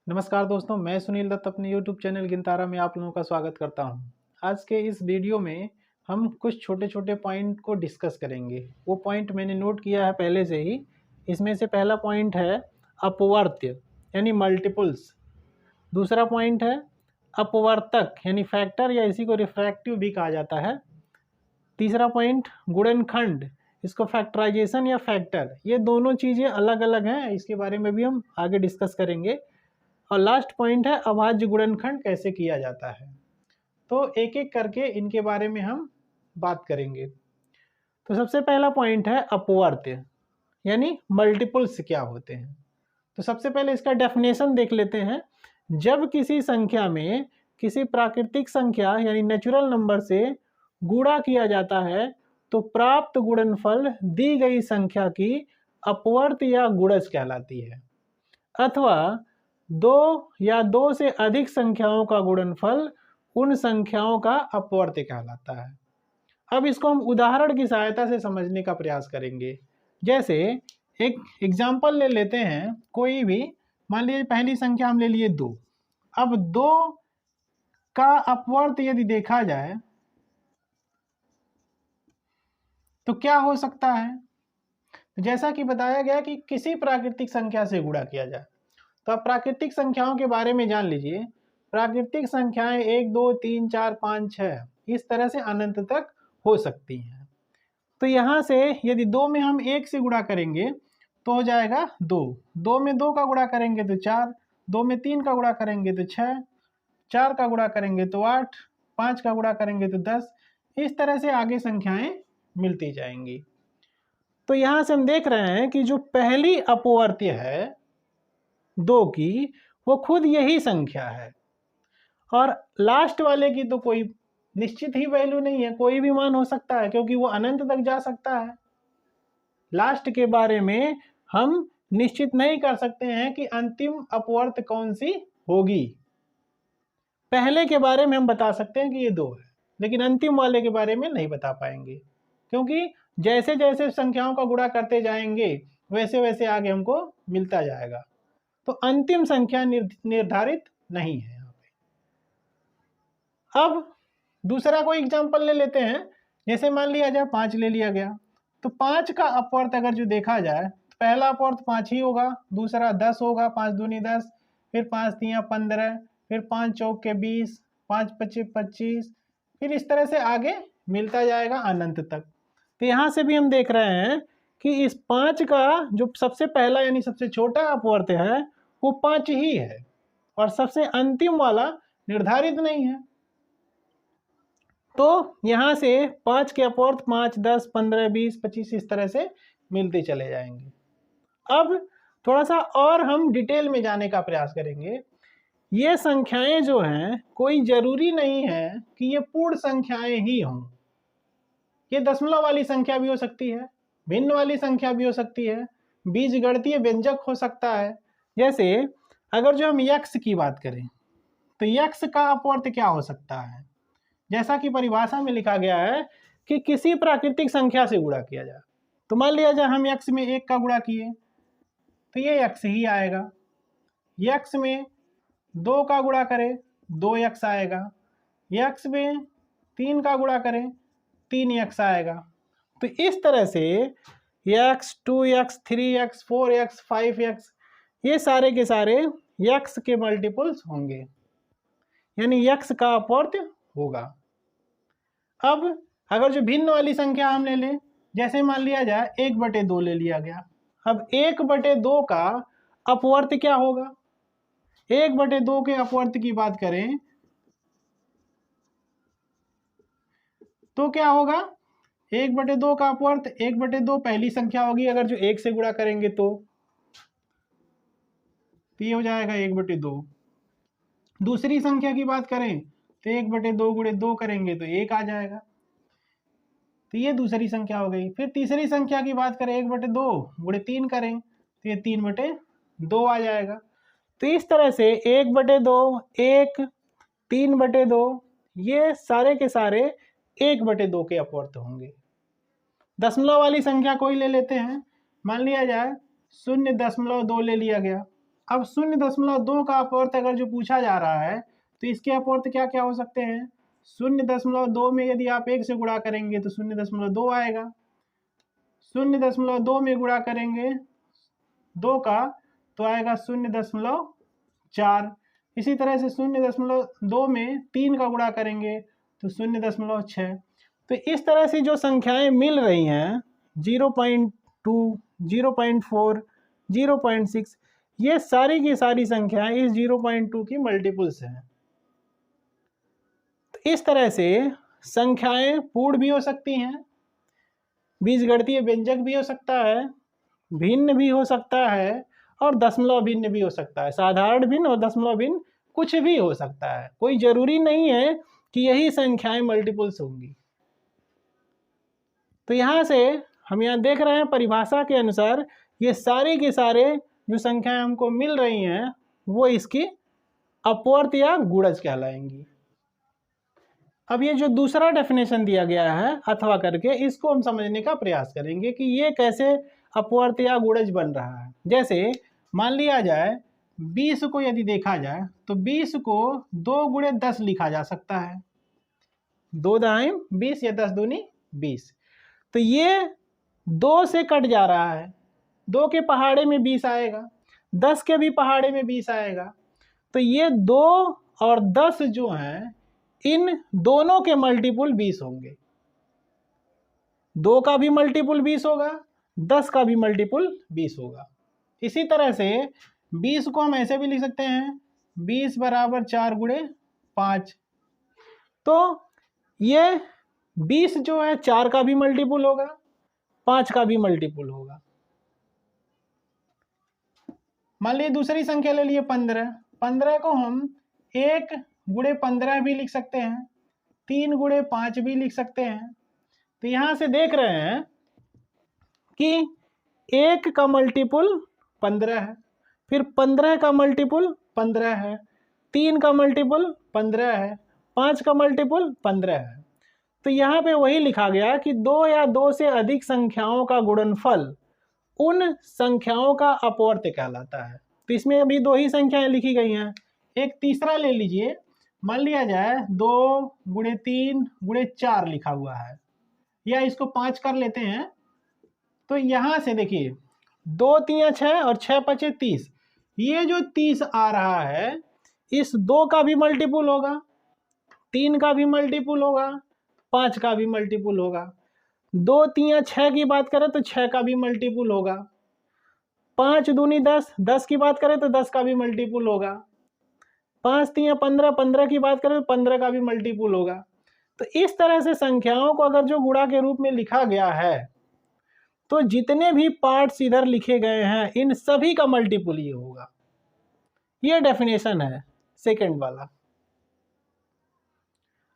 नमस्कार दोस्तों, मैं सुनील दत्त अपने YouTube चैनल गिनतारा में आप लोगों का स्वागत करता हूं। आज के इस वीडियो में हम कुछ छोटे छोटे पॉइंट को डिस्कस करेंगे। वो पॉइंट मैंने नोट किया है पहले से ही। इसमें से पहला पॉइंट है अपवर्त्य यानी मल्टीपल्स। दूसरा पॉइंट है अपवर्तक यानी फैक्टर या इसी को रिफ्रैक्टिव भी कहा जाता है। तीसरा पॉइंट गुणनखंड, इसको फैक्टराइजेशन या फैक्टर। ये दोनों चीज़ें अलग अलग हैं, इसके बारे में भी हम आगे डिस्कस करेंगे। और लास्ट पॉइंट है अभाज्य गुणनखंड कैसे किया जाता है। तो एक एक करके इनके बारे में हम बात करेंगे। तो सबसे पहला पॉइंट है अपवर्त्य यानी मल्टीपल्स क्या होते हैं। तो सबसे पहले इसका डेफिनेशन देख लेते हैं। जब किसी संख्या में किसी प्राकृतिक संख्या यानी नेचुरल नंबर से गुणा किया जाता है तो प्राप्त गुणनफल दी गई संख्या की अपवर्त्य या गुणज कहलाती है, अथवा दो या दो से अधिक संख्याओं का गुणनफल उन संख्याओं का अपवर्त्य कहलाता है। अब इसको हम उदाहरण की सहायता से समझने का प्रयास करेंगे। जैसे एक एग्जाम्पल ले लेते हैं, कोई भी मान लीजिए पहली संख्या हम ले लिए 2। अब 2 का अपवर्त्य यदि देखा जाए तो क्या हो सकता है। जैसा कि बताया गया कि किसी प्राकृतिक संख्या से गुणा किया जाए। तो अब प्राकृतिक संख्याओं के बारे में जान लीजिए। प्राकृतिक संख्याएं 1 2 3 4 5 6 इस तरह से अनंत तक हो सकती हैं। तो यहाँ से यदि 2 में हम 1 से गुणा करेंगे तो हो जाएगा 2, 2 में 2 का गुणा करेंगे तो 4, 2 में 3 का गुणा करेंगे तो 6, 4 का गुणा करेंगे तो 8, 5 का गुणा करेंगे तो 10। इस तरह से आगे संख्याएं मिलती जाएंगी। तो यहाँ से हम देख रहे हैं कि जो पहली अपवर्त्य है 2 की, वो खुद यही संख्या है और लास्ट वाले की तो कोई निश्चित ही वैल्यू नहीं है, कोई भी मान हो सकता है क्योंकि वो अनंत तक जा सकता है। लास्ट के बारे में हम निश्चित नहीं कर सकते हैं कि अंतिम अपवर्त्य कौन सी होगी। पहले के बारे में हम बता सकते हैं कि ये 2 है, लेकिन अंतिम वाले के बारे में नहीं बता पाएंगे, क्योंकि जैसे जैसे संख्याओं का गुणा करते जाएंगे वैसे वैसे आगे हमको मिलता जाएगा। तो अंतिम संख्या निर्धारित नहीं है यहाँ पे। अब दूसरा कोई एग्जांपल ले लेते हैं। जैसे मान लिया जाए 5 ले लिया गया, तो 5 का अपवर्त्य अगर जो देखा जाए तो पहला अपवर्त्य 5 ही होगा, दूसरा 10 होगा, 5 दूनी 10, फिर 5 तियां 15, फिर 5 चौके 20, 5 पच्चे 25, फिर इस तरह से आगे मिलता जाएगा अनंत तक। तो यहाँ से भी हम देख रहे हैं कि इस 5 का जो सबसे पहला यानी सबसे छोटा अपवर्त्य है वो 5 ही है और सबसे अंतिम वाला निर्धारित नहीं है। तो यहाँ से 5 के अपवर्त्य 5, 10, 15, 20, 25 इस तरह से मिलते चले जाएंगे। अब थोड़ा सा और हम डिटेल में जाने का प्रयास करेंगे। ये संख्याएं जो हैं कोई जरूरी नहीं है कि ये पूर्ण संख्याएं ही हों। ये दशमलव वाली संख्या भी हो सकती है, भिन्न वाली संख्या भी हो सकती है, बीजगणितीय व्यंजक हो सकता है। जैसे अगर जो हम यक्ष की बात करें तो यक्ष का अपवर्त्य क्या हो सकता है। जैसा कि परिभाषा में लिखा गया है कि किसी प्राकृतिक संख्या से गुणा किया जाए। तो मान लिया जाए हम यक्ष में 1 का गुणा किए तो ये यक्ष ही आएगा। यक्ष में 2 का गुणा करें 2 यक्ष आएगा। यक्ष में 3 का गुणा करें 3 यक्ष आएगा। तो इस तरह से यक्ष, 2x, 3x, 4x, 5x ये सारे के सारे यक्ष के मल्टीपल्स होंगे, यानी यक्ष का अपवर्त्य होगा। अब अगर जो भिन्न वाली संख्या हम ले लें, जैसे मान लिया जाए 1/2 ले लिया गया। अब 1/2 का अपवर्त्य क्या होगा। 1/2 के अपवर्त्य की बात करें तो क्या होगा। 1/2 का अपवर्त्य 1/2 पहली संख्या होगी, अगर जो 1 से गुणा करेंगे तो ये हो जाएगा 1/2। दूसरी संख्या की बात करें तो 1/2 गुणे 2 करेंगे तो 1 आ जाएगा। तो ये दूसरी संख्या हो गई। फिर तीसरी संख्या की बात करें 1/2 गुणे 3 करें तो ये 3/2 आ जाएगा। तो इस तरह से 1/2, 1, 3/2 ये सारे के सारे 1/2 के अपवर्त्य होंगे। दशमलव वाली संख्या कोई ले लेते हैं। मान लिया जाए 0.2 ले लिया गया। अब 0.2 का अपवर्त अगर जो पूछा जा रहा है तो इसके अपवर्त क्या क्या हो सकते हैं। 0.2 में यदि आप 1 से गुणा करेंगे तो 0.2 आएगा। 0.2 में गुणा करेंगे 2 का तो आएगा 0.4। इसी तरह से 0.2 में 3 का गुणा करेंगे तो 0.6। तो इस तरह से जो संख्याएं मिल रही हैं 0.2, 0.4, 0.6, ये सारी की सारी संख्याएं इस 0.2 की मल्टीपल्स हैं। तो इस तरह से संख्याएं पूर्ण भी हो सकती हैं, बीजगणितीय व्यंजक भी हो सकता है, भिन्न भी हो सकता है और दशमलव भिन्न भी हो सकता है। साधारण भिन्न और दशमलव भिन्न कुछ भी हो सकता है, कोई जरूरी नहीं है कि यही संख्याएं मल्टीपल्स होंगी। तो यहाँ से हम यहाँ देख रहे हैं परिभाषा के अनुसार ये सारे के सारे जो संख्याएं हमको मिल रही हैं वो इसकी अपवर्त या गुणज कहलाएंगी। अब ये जो दूसरा डेफिनेशन दिया गया है अथवा करके, इसको हम समझने का प्रयास करेंगे कि ये कैसे अपवर्त या गुणज बन रहा है। जैसे मान लिया जाए 20 को यदि देखा जाए तो 20 को 2 गुणे 10 लिखा जा सकता है। 2 दाएं 20 या 10 दूनी 20। तो ये 2 से कट जा रहा है, 2 के पहाड़े में 20 आएगा, 10 के भी पहाड़े में 20 आएगा। तो ये 2 और 10 जो हैं इन दोनों के मल्टीपुल 20 होंगे। 2 का भी मल्टीपुल 20 होगा, 10 का भी मल्टीपुल 20 होगा। इसी तरह से 20 को हम ऐसे भी लिख सकते हैं 20 बराबर 4 गुणे 5। तो ये 20 जो है 4 का भी मल्टीपुल होगा, 5 का भी मल्टीपुल होगा। मान लीजिए दूसरी संख्या ले लिए 15। 15 को हम 1 गुणे 15 भी लिख सकते हैं, 3 गुणे 5 भी लिख सकते हैं। तो यहां से देख रहे हैं कि 1 का मल्टीपुल 15 है, फिर 15 का मल्टीपुल 15 है, 3 का मल्टीपुल 15 है, 5 का मल्टीपुल 15 है। तो यहाँ पे वही लिखा गया कि 2 या 2 से अधिक संख्याओं का गुणनफल उन संख्याओं का अपवर्त कहलाता है। तो इसमें अभी 2 ही संख्याएं लिखी गई हैं। एक तीसरा ले लीजिए, मान लिया जाए 2 गुणे 3 गुणे 4 लिखा हुआ है, या इसको 5 कर लेते हैं। तो यहां से देखिए 2 3 6 और 6 5 30, ये जो 30 आ रहा है इस 2 का भी मल्टीपुल होगा, 3 का भी मल्टीपुल होगा, 5 का भी मल्टीपुल होगा। 2 3 6 की बात करें तो 6 का भी मल्टीपुल होगा, 5 दूनी 10, 10 की बात करें तो 10 का भी मल्टीपुल होगा, 5 3 15, 15 की बात करें तो 15 का भी मल्टीपुल होगा। तो इस तरह से संख्याओं को अगर जो गुणा के रूप में लिखा गया है तो जितने भी पार्ट्स इधर लिखे गए हैं इन सभी का मल्टीपुल ये होगा। ये डेफिनेशन है सेकंड वाला।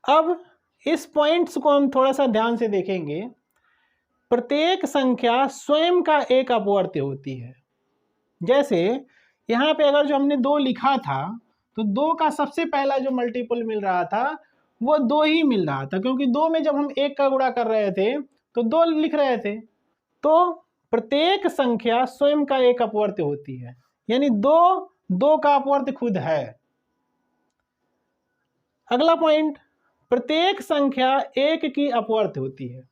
अब इस पॉइंट्स को हम थोड़ा सा ध्यान से देखेंगे। प्रत्येक संख्या स्वयं का एक अपवर्त होती है। जैसे यहाँ पे अगर जो हमने 2 लिखा था तो 2 का सबसे पहला जो मल्टीपल मिल रहा था वो 2 ही मिल रहा था, क्योंकि 2 में जब हम 1 का गुणा कर रहे थे तो 2 लिख रहे थे। तो प्रत्येक संख्या स्वयं का एक अपवर्त होती है, यानी 2 का अपवर्त खुद है। अगला पॉइंट, प्रत्येक संख्या 1 की अपवर्त होती है।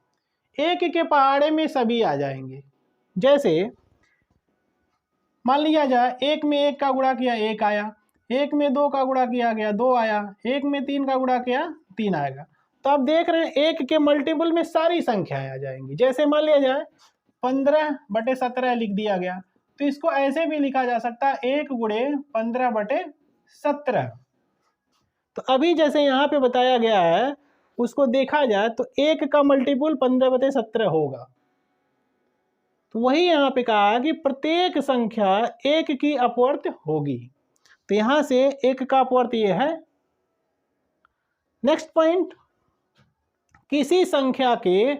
1 के पहाड़े में सभी आ जाएंगे। जैसे मान लिया जाए 1 में 1 का गुणा किया 1 आया, 1 में 2 का गुणा किया गया 2 आया, 1 में 3 का गुणा किया 3 आएगा। तो आप देख रहे हैं 1 के मल्टीपल में सारी संख्याएं आ जाएंगी। जैसे मान लिया जाए 15/17 लिख दिया गया, तो इसको ऐसे भी लिखा जा सकता है 1 गुणे 15/17। तो अभी जैसे यहाँ पे बताया गया है उसको देखा जाए तो 1 का मल्टीपल 15/17 होगा। तो वही यहाँ पे कहा है कि प्रत्येक संख्या 1 की अपवर्त होगी। तो यहां से 1 का अपवर्त ये है। नेक्स्ट पॉइंट, किसी संख्या के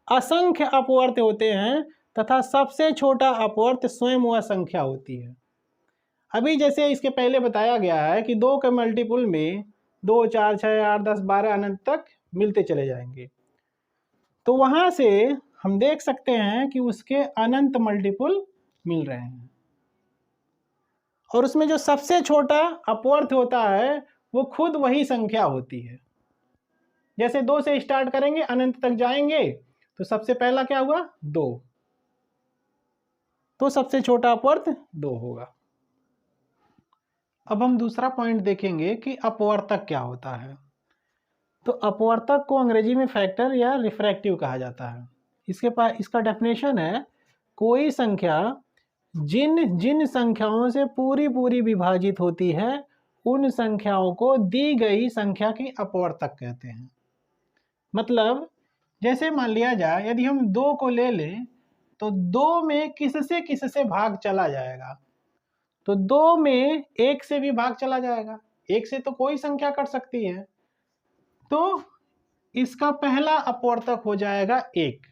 असंख्य अपवर्त होते हैं तथा सबसे छोटा अपवर्त स्वयं वह संख्या होती है। अभी जैसे इसके पहले बताया गया है कि 2 के मल्टीपल में 2 4 6 8 10 12 अनंत तक मिलते चले जाएंगे। तो वहां से हम देख सकते हैं कि उसके अनंत मल्टीपल मिल रहे हैं। और उसमें जो सबसे छोटा अपवर्त होता है वो खुद वही संख्या होती है। जैसे 2 से स्टार्ट करेंगे अनंत तक जाएंगे तो सबसे पहला क्या हुआ 2, तो सबसे छोटा अपवर्त 2 होगा। अब हम दूसरा पॉइंट देखेंगे कि अपवर्तक क्या होता है। तो अपवर्तक को अंग्रेजी में फैक्टर या रिफ्रैक्टिव कहा जाता है। इसका डेफिनेशन है कोई संख्या जिन जिन संख्याओं से पूरी पूरी विभाजित होती है उन संख्याओं को दी गई संख्या की अपवर्तक कहते हैं। मतलब जैसे मान लिया जाए यदि हम 2 को ले लें तो 2 में किससे किससे भाग चला जाएगा, तो 2 में 1 से भी भाग चला जाएगा, 1 से तो कोई संख्या कट सकती है, तो इसका पहला अपवर्तक हो जाएगा 1।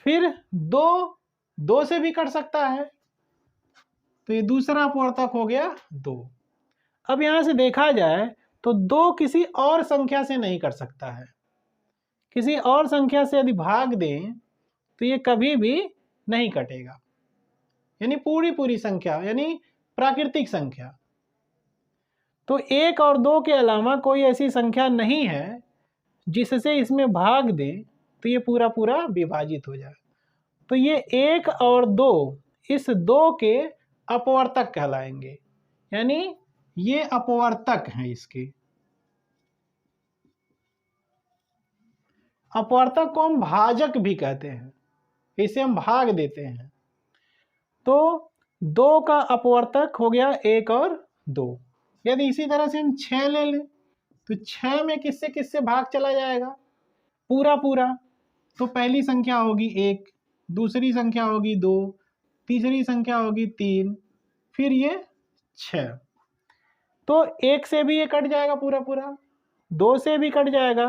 फिर 2 से भी कट सकता है, तो ये दूसरा अपवर्तक हो गया 2। अब यहां से देखा जाए तो 2 किसी और संख्या से नहीं कट सकता है। किसी और संख्या से यदि भाग दें तो ये कभी भी नहीं कटेगा, यानी पूरी पूरी संख्या यानी प्राकृतिक संख्या। तो 1 और 2 के अलावा कोई ऐसी संख्या नहीं है जिससे इसमें भाग दें तो ये पूरा पूरा विभाजित हो जाए। तो ये 1 और 2 इस 2 के अपवर्तक कहलाएंगे, यानी ये अपवर्तक हैं इसके। अपवर्तक को हम भाजक भी कहते हैं, इसे हम भाग देते हैं। तो 2 का अपवर्तक हो गया 1 और 2। यदि इसी तरह से हम 6 ले लें तो 6 में किससे किससे भाग चला जाएगा, पूरा पूरा। तो पहली संख्या होगी 1, दूसरी संख्या होगी 2, तीसरी संख्या होगी 3, फिर ये 6। तो 1 से भी ये कट जाएगा पूरा पूरा, 2 से भी कट जाएगा,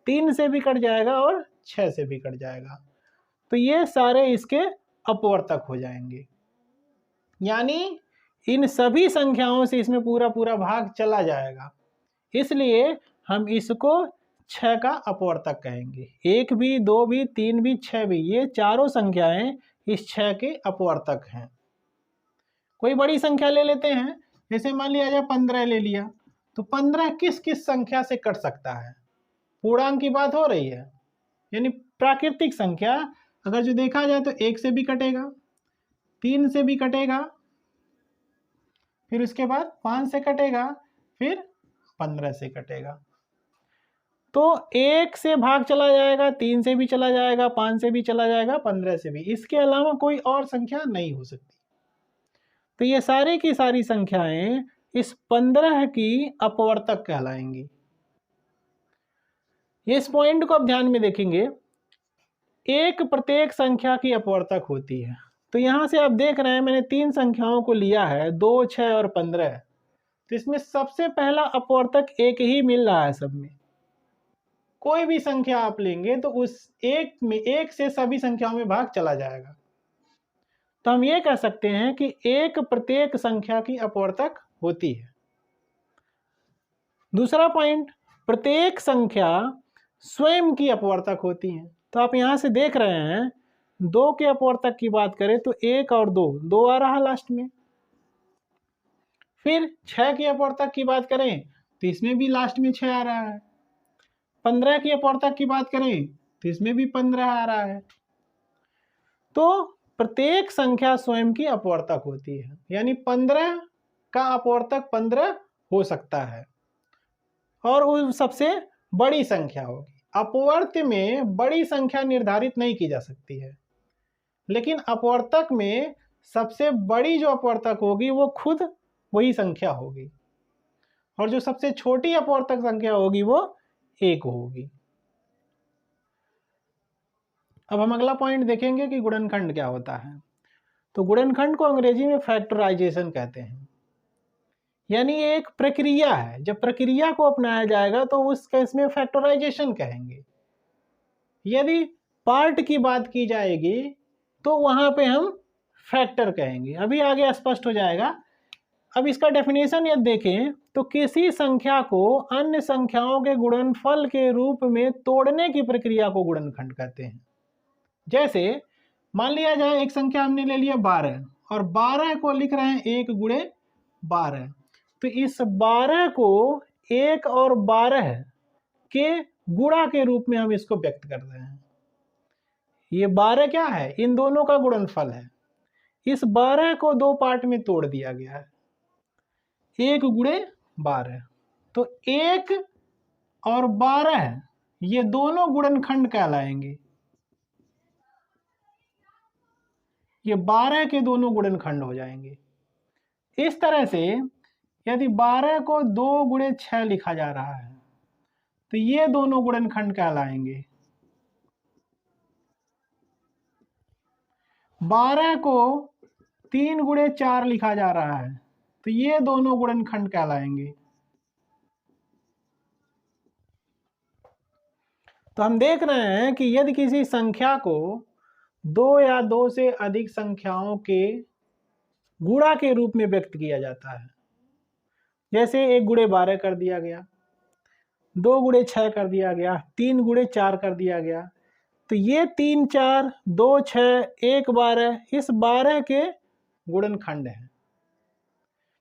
3 से भी कट जाएगा और 6 से भी कट जाएगा। तो ये सारे इसके अपवर्तक हो जाएंगे, यानी इन सभी संख्याओं से इसमें पूरा पूरा भाग चला जाएगा, इसलिए हम इसको 6 का अपवर्तक कहेंगे। 1 भी, 2 भी, 3 भी, 6 भी, ये चारों संख्याएं इस 6 के अपवर्तक हैं। कोई बड़ी संख्या ले लेते हैं, जैसे मान लिया जाए 15 ले लिया, तो 15 किस किस संख्या से कट सकता है, पूर्णांक की बात हो रही है, यानी प्राकृतिक संख्या। अगर जो देखा जाए तो 1 से भी कटेगा, 3 से भी कटेगा, फिर उसके बाद 5 से कटेगा, फिर 15 से कटेगा। तो 1 से भाग चला जाएगा, 3 से भी चला जाएगा, 5 से भी चला जाएगा, 15 से भी। इसके अलावा कोई और संख्या नहीं हो सकती। तो ये सारी की सारी संख्याएं इस 15 की अपवर्तक कहलाएंगी। इस पॉइंट को अब ध्यान में देखेंगे, एक प्रत्येक संख्या की अपवर्तक होती है। तो यहां से आप देख रहे हैं मैंने 3 संख्याओं को लिया है, 2, 6 और 15। तो इसमें सबसे पहला अपवर्तक 1 ही मिल रहा है सब में। कोई भी संख्या आप लेंगे तो उस 1 से सभी संख्याओं में भाग चला जाएगा। तो हम ये कह सकते हैं कि एक प्रत्येक संख्या की अपवर्तक होती है। दूसरा पॉइंट, प्रत्येक संख्या स्वयं की अपवर्तक होती है। तो आप यहां से देख रहे हैं 2 के अपवर्तक की बात करें तो 1 और 2 आ रहा लास्ट में। फिर 6 की अपवर्तक की बात करें तो इसमें भी लास्ट में 6 आ रहा है। 15 की अपवर्तक की बात करें तो इसमें भी 15 आ रहा है। तो प्रत्येक संख्या स्वयं की अपवर्तक होती है, यानी 15 का अपवर्तक 15 हो सकता है और वो सबसे बड़ी संख्या होगी। अपवर्त में बड़ी संख्या निर्धारित नहीं की जा सकती है, लेकिन अपवर्तक में सबसे बड़ी जो अपवर्तक होगी वो खुद वही संख्या होगी और जो सबसे छोटी अपवर्तक संख्या होगी वो 1 होगी। अब हम अगला पॉइंट देखेंगे कि गुणनखंड क्या होता है। तो गुणनखंड को अंग्रेजी में फैक्टराइजेशन कहते हैं, यानी ये एक प्रक्रिया है। जब प्रक्रिया को अपनाया जाएगा तो उस केस में फैक्टराइजेशन कहेंगे। यदि पार्ट की बात की जाएगी तो वहां पे हम फैक्टर कहेंगे। अभी आगे स्पष्ट हो जाएगा। अब इसका डेफिनेशन यदि देखें तो किसी संख्या को अन्य संख्याओं के गुणनफल के रूप में तोड़ने की प्रक्रिया को गुणनखंड कहते हैं। जैसे मान लिया जाए एक संख्या हमने ले लिया 12 और 12 को लिख रहे हैं 1 गुणे 12। तो इस 12 को 1 और 12 के गुणा के रूप में हम इसको व्यक्त कर रहे हैं। ये 12 क्या है? इन दोनों का गुणनफल है। इस 12 को दो पार्ट में तोड़ दिया गया है, 1 गुणे 12। तो 1 और 12 ये दोनों गुणनखंड कहलाएंगे। ये 12 के दोनों गुणनखंड हो जाएंगे। इस तरह से यदि 12 को 2 गुणे 6 लिखा जा रहा है तो ये दोनों गुणनखंड कहलाएंगे। 12 को 3 गुणे 4 लिखा जा रहा है तो ये दोनों गुणनखंड कहलाएंगे। तो हम देख रहे हैं कि यदि किसी संख्या को 2 या 2 से अधिक संख्याओं के गुणा के रूप में व्यक्त किया जाता है, जैसे 1 गुणे 12 कर दिया गया, 2 गुणे 6 कर दिया गया, 3 गुणे 4 कर दिया गया, तो ये 3 4 2 6 1 12 इस 12 के गुणनखंड है।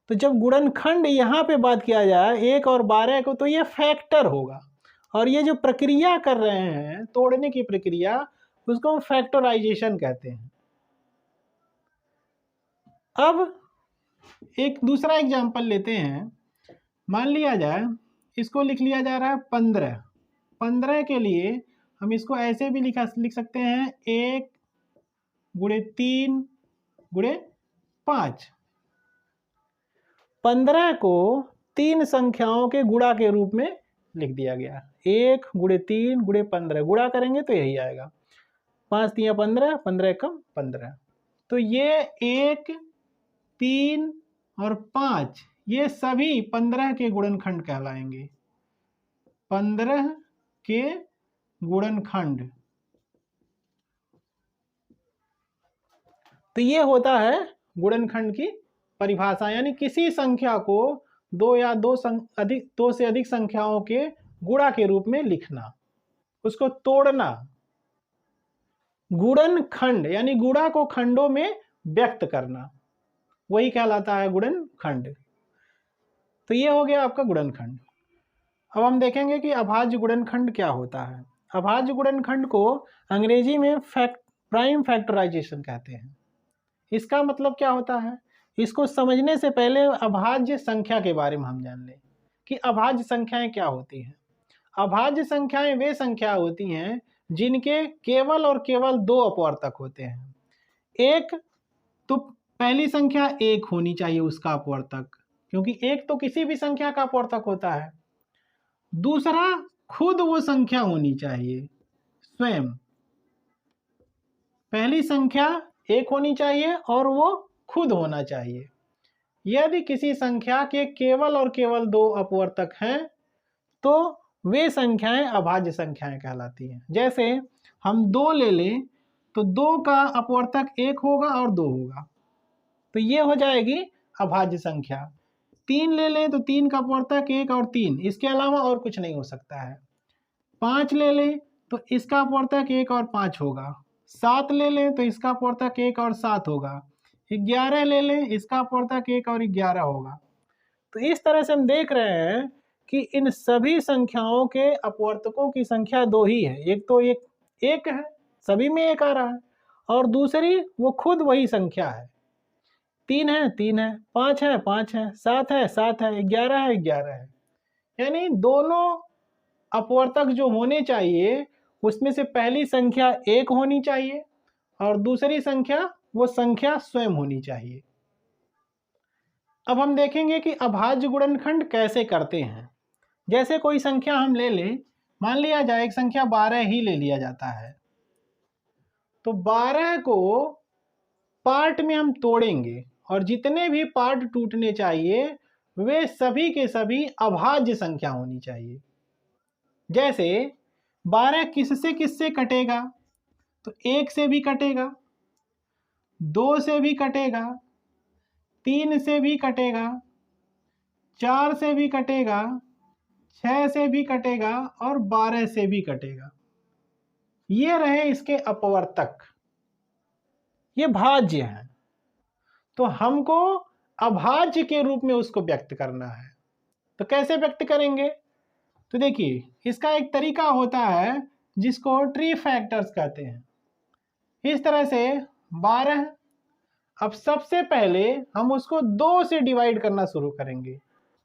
तो जब गुणनखंड यहाँ पे बात किया जाए 1 और 12 को, तो ये फैक्टर होगा। और ये जो प्रक्रिया कर रहे हैं तोड़ने की प्रक्रिया, उसको हम फैक्टराइजेशन कहते हैं। अब एक दूसरा एग्जाम्पल लेते हैं। मान लिया जाए इसको लिख लिया जा रहा है 15। 15 के लिए हम इसको ऐसे भी लिख सकते हैं 1 गुणे 3 गुणे 5। 15 को 3 संख्याओं के गुणा के रूप में लिख दिया गया। 1 गुणे 3 गुणे 15 गुणा करेंगे तो यही आएगा। 5 3 15, 15 कम 15। तो ये 1 3 और 5 ये सभी 15 के गुणनखंड कहलाएंगे। 15 के गुणनखंड। तो ये होता है गुणनखंड की परिभाषा, यानी किसी संख्या को 2 या 2 से अधिक संख्याओं के गुणा के रूप में लिखना, उसको तोड़ना। गुणनखंड यानी गुणा को खंडों में व्यक्त करना, वही कहलाता है गुणनखंड। तो ये हो गया आपका गुणनखंड। अब हम देखेंगे कि अभाज्य गुणनखंड क्या होता है। अभाज्य गुणनखंड को अंग्रेजी में प्राइम फैक्टराइजेशन कहते हैं। इसका मतलब क्या होता है, इसको समझने से पहले अभाज्य संख्या के बारे में हम जान लें कि अभाज्य संख्याएं क्या होती हैं। अभाज्य संख्याएं वे संख्या होती हैं जिनके केवल और केवल 2 अपवर्तक होते हैं। एक तो पहली संख्या 1 होनी चाहिए उसका अपवर्तक, क्योंकि 1 तो किसी भी संख्या का अपवर्तक होता है। दूसरा, खुद वो संख्या होनी चाहिए स्वयं। पहली संख्या 1 होनी चाहिए और वो खुद होना चाहिए। यदि किसी संख्या के केवल और केवल 2 अपवर्तक हैं तो वे संख्याएं अभाज्य संख्याएं कहलाती हैं। जैसे हम 2 ले लें तो 2 का अपवर्तक 1 होगा और 2 होगा, तो ये हो जाएगी अभाज्य संख्या। 3 ले लें तो 3 का अपवर्तक 1 और 3, इसके अलावा और कुछ नहीं हो सकता है। 5 ले लें तो इसका अपवर्तक 1 और 5 होगा। 7 ले लें तो इसका अपवर्तक 1 और 7 होगा। 11 ले लें, इसका अपवर्तक 1 और 11 होगा। तो इस तरह से हम देख रहे हैं कि इन सभी संख्याओं के अपवर्तकों की संख्या 2 ही है। एक तो एक है, सभी में 1 आ रहा है, और दूसरी वो खुद वही संख्या है। 3 है 3 है, 5 है 5 है, 7 है 7 है, 11 है 11 है। यानी दोनों अपवर्तक जो होने चाहिए उसमें से पहली संख्या 1 होनी चाहिए और दूसरी संख्या वो संख्या स्वयं होनी चाहिए। अब हम देखेंगे कि अभाज्य गुणनखंड कैसे करते हैं। जैसे कोई संख्या हम ले लें, मान लिया जाए एक संख्या 12 ही ले लिया जाता है, तो 12 को पार्ट में हम तोड़ेंगे और जितने भी पार्ट टूटने चाहिए वे सभी के सभी अभाज्य संख्या होनी चाहिए। जैसे 12 किससे किससे कटेगा, तो 1 से भी कटेगा, 2 से भी कटेगा, 3 से भी कटेगा, 4 से भी कटेगा, 6 से भी कटेगा और 12 से भी कटेगा। ये रहे इसके अपवर्तक, ये भाज्य हैं। तो हमको अभाज्य के रूप में उसको व्यक्त करना है। तो कैसे व्यक्त करेंगे? तो देखिए, इसका एक तरीका होता है जिसको ट्री फैक्टर्स कहते हैं। इस तरह से 12, अब सबसे पहले हम उसको 2 से डिवाइड करना शुरू करेंगे।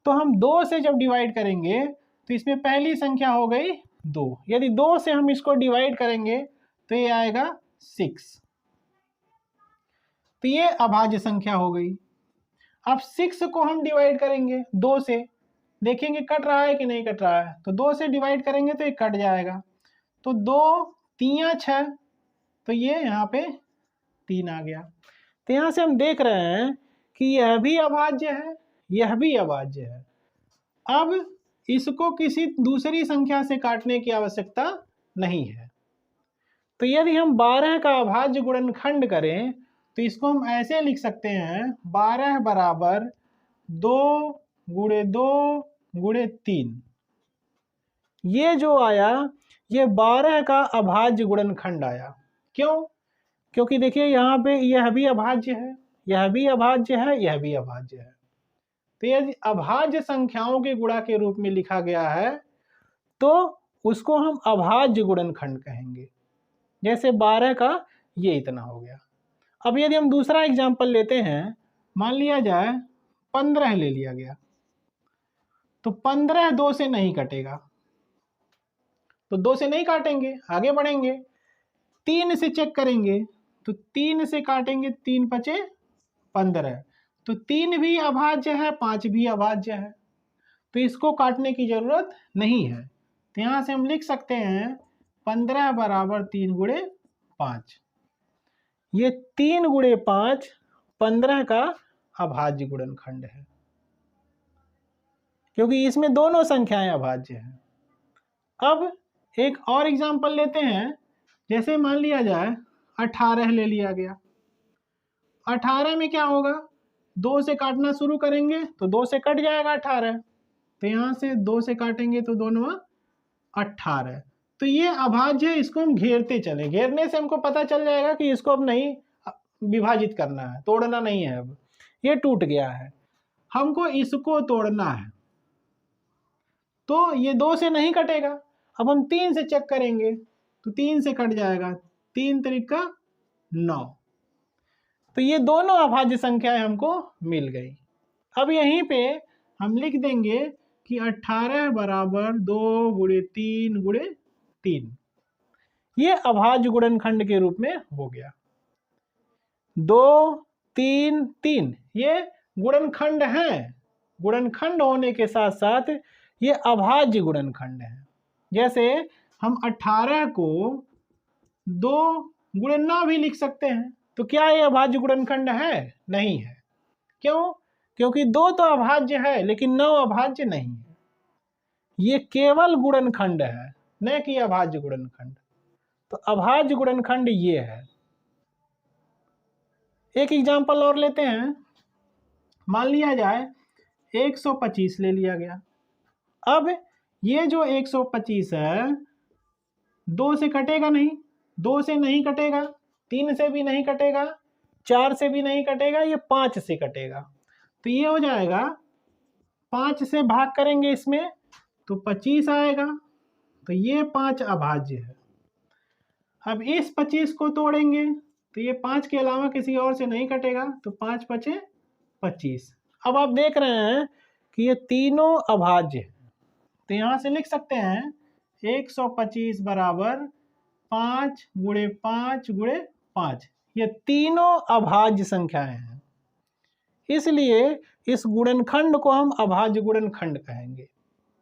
तो हम 2 से जब डिवाइड करेंगे तो इसमें पहली संख्या हो गई 2। यदि 2 से हम इसको डिवाइड करेंगे तो ये आएगा 6। तो ये अभाज्य संख्या हो गई। अब 6 को हम डिवाइड करेंगे 2 से, देखेंगे कट रहा है कि नहीं कट रहा है। तो 2 से डिवाइड करेंगे तो ये कट जाएगा। तो 2 3 6, तो ये यहाँ पे 3 आ गया। तो यहाँ से हम देख रहे हैं कि यह भी अभाज्य है, यह भी अभाज्य है। अब इसको किसी दूसरी संख्या से काटने की आवश्यकता नहीं है। तो यदि हम 12 का अभाज्य गुणनखंड करें तो इसको हम ऐसे लिख सकते हैं, 12 बराबर 2 गुणे 2 गुणे 3। ये जो आया ये 12 का अभाज्य गुणनखंड आया। क्यों? क्योंकि देखिए यहाँ पे यह भी अभाज्य है, यह भी अभाज्य है, यह भी अभाज्य है। तो यदि अभाज्य संख्याओं के गुणा के रूप में लिखा गया है तो उसको हम अभाज्य गुणनखंड कहेंगे। जैसे 12 का ये इतना हो गया। अब यदि हम दूसरा एग्जाम्पल लेते हैं, मान लिया जाए 15 ले लिया गया, तो 15 2 से नहीं कटेगा, तो 2 से नहीं काटेंगे, आगे बढ़ेंगे। 3 से चेक करेंगे तो 3 से काटेंगे, 3 5 15, तो 3 भी अभाज्य है, 5 भी अभाज्य है, तो इसको काटने की जरूरत नहीं है। तो यहाँ से हम लिख सकते हैं 15 बराबर 3 गुणे 5। ये 3 गुणे 5 15 का अभाज्य गुणनखंड है, क्योंकि इसमें दोनों संख्याएं अभाज्य हैं। अब एक और एग्जाम्पल लेते हैं, जैसे मान लिया जाए 18 ले लिया गया। 18 में क्या होगा, 2 से काटना शुरू करेंगे तो 2 से कट जाएगा 18, तो यहाँ से 2 से काटेंगे तो 2 9 18। तो ये अभाज्य है, इसको हम घेरते चले। घेरने से हमको पता चल जाएगा कि इसको अब नहीं विभाजित करना है, तोड़ना नहीं है। अब ये टूट गया है, हमको इसको तोड़ना है, तो ये 2 से नहीं कटेगा। अब हम 3 से चेक करेंगे तो 3 से कट जाएगा, 3 3 9। तो ये दोनों अभाज्य संख्याएं हमको मिल गई। अब यहीं पे हम लिख देंगे कि 18 बराबर 2 गुणे 3 गुणे 3, ये अभाज्य गुणनखंड के रूप में हो गया। 2 3 3 ये गुणनखंड है, गुणनखंड होने के साथ साथ ये अभाज्य गुणनखंड है। जैसे हम 18 को 2 गुणे 9 भी लिख सकते हैं, तो क्या ये अभाज्य गुणनखंड है? नहीं है। क्यों? क्योंकि 2 तो अभाज्य है लेकिन 9 अभाज्य नहीं है। ये केवल गुणनखंड है, न कि अभाज्य गुणनखंड। तो अभाज्य गुणनखंड ये है। एक एग्जाम्पल और लेते हैं, मान लिया जाए 125 ले लिया गया। अब ये जो 125 है 2 से कटेगा नहीं, 2 से नहीं कटेगा, 3 से भी नहीं कटेगा, 4 से भी नहीं कटेगा, ये 5 से कटेगा। तो ये हो जाएगा, 5 से भाग करेंगे इसमें तो 25 आएगा, तो ये 5 अभाज्य है। अब इस 25 को तोड़ेंगे तो ये 5 के अलावा किसी और से नहीं कटेगा, तो 5 5 25। अब आप देख रहे हैं कि ये तीनों अभाज्य है, तो यहाँ से लिख सकते हैं 125 बराबर 5 गुणे 5 गुणे 5। ये तीनों अभाज्य संख्याएं हैं, इसलिए इस गुणनखंड को हम अभाज्य गुणनखंड कहेंगे।